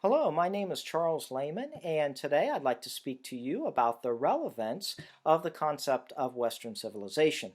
Hello, my name is Charles Lehman, and today I'd like to speak to you about the relevance of the concept of Western civilization.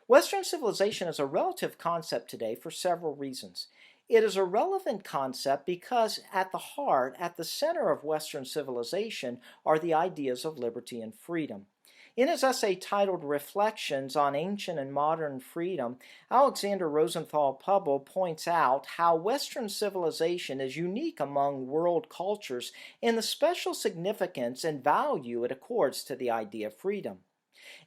Western civilization is a relative concept today for several reasons. It is a relevant concept because at the heart, at the center of Western civilization, are the ideas of liberty and freedom. In his essay titled Reflections on Ancient and Modern Freedom, Alexander Rosenthal Pubble points out how Western civilization is unique among world cultures in the special significance and value it accords to the idea of freedom.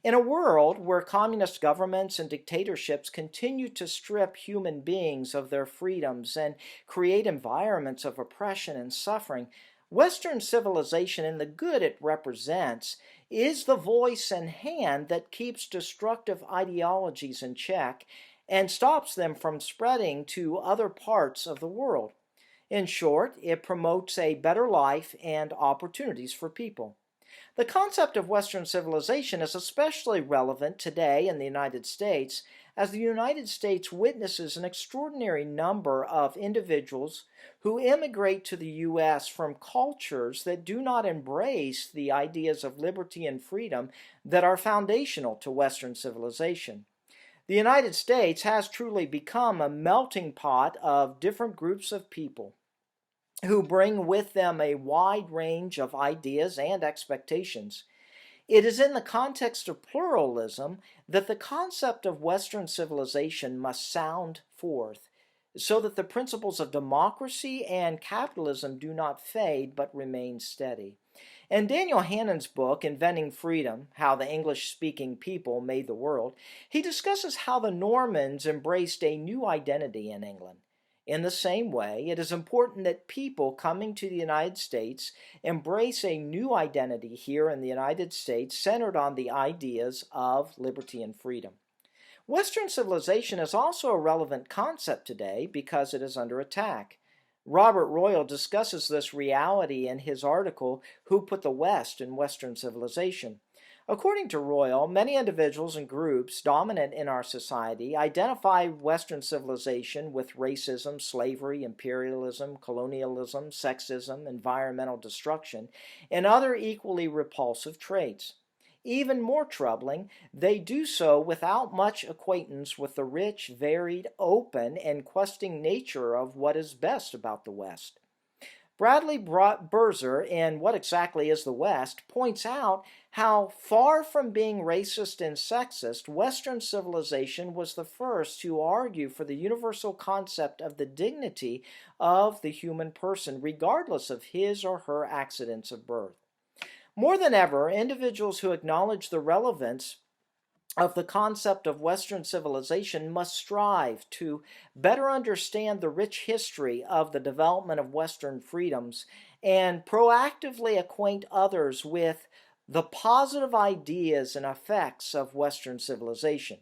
In a world where communist governments and dictatorships continue to strip human beings of their freedoms and create environments of oppression and suffering, Western civilization and the good it represents is the voice and hand that keeps destructive ideologies in check and stops them from spreading to other parts of the world. In short, it promotes a better life and opportunities for people. The concept of Western civilization is especially relevant today in the United States, as the United States witnesses an extraordinary number of individuals who immigrate to the U.S. from cultures that do not embrace the ideas of liberty and freedom that are foundational to Western civilization. The United States has truly become a melting pot of different groups of people who bring with them a wide range of ideas and expectations. It is in the context of pluralism that the concept of Western civilization must sound forth, so that the principles of democracy and capitalism do not fade but remain steady. In Daniel Hannan's book, Inventing Freedom, How the English-Speaking People Made the World, he discusses how the Normans embraced a new identity in England. In the same way, it is important that people coming to the United States embrace a new identity here in the United States centered on the ideas of liberty and freedom. Western civilization is also a relevant concept today because it is under attack. Robert Royal discusses this reality in his article, Who Put the West in Western Civilization? According to Royal, many individuals and groups dominant in our society identify Western civilization with racism, slavery, imperialism, colonialism, sexism, environmental destruction, and other equally repulsive traits. Even more troubling, they do so without much acquaintance with the rich, varied, open, and questing nature of what is best about the West. Bradley Berzer, in What Exactly is the West, points out how far from being racist and sexist, Western civilization was the first to argue for the universal concept of the dignity of the human person, regardless of his or her accidents of birth. More than ever, individuals who acknowledge the relevance of the concept of Western civilization must strive to better understand the rich history of the development of Western freedoms and proactively acquaint others with the positive ideas and effects of Western civilization.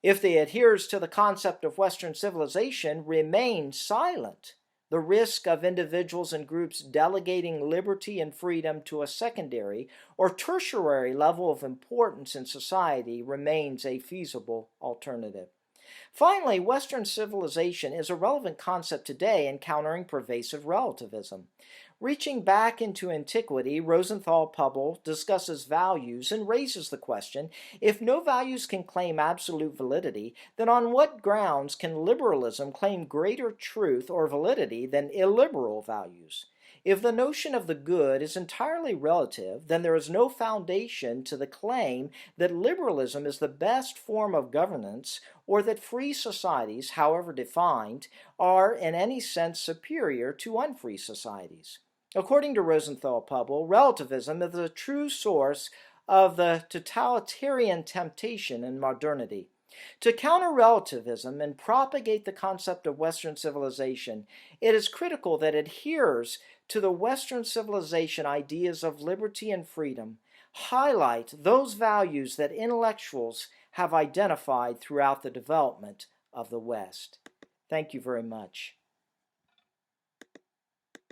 If the adherers to the concept of Western civilization remain silent, the risk of individuals and groups delegating liberty and freedom to a secondary or tertiary level of importance in society remains a feasible alternative. Finally, Western civilization is a relevant concept today in countering pervasive relativism. Reaching back into antiquity, Rosenthal Pubble discusses values and raises the question, if no values can claim absolute validity, then on what grounds can liberalism claim greater truth or validity than illiberal values? If the notion of the good is entirely relative, then there is no foundation to the claim that liberalism is the best form of governance or that free societies, however defined, are in any sense superior to unfree societies. According to Rosenthal Pubble, relativism is the true source of the totalitarian temptation in modernity. To counter relativism and propagate the concept of Western civilization, it is critical that adherers to the Western civilization ideas of liberty and freedom highlight those values that intellectuals have identified throughout the development of the West. Thank you very much.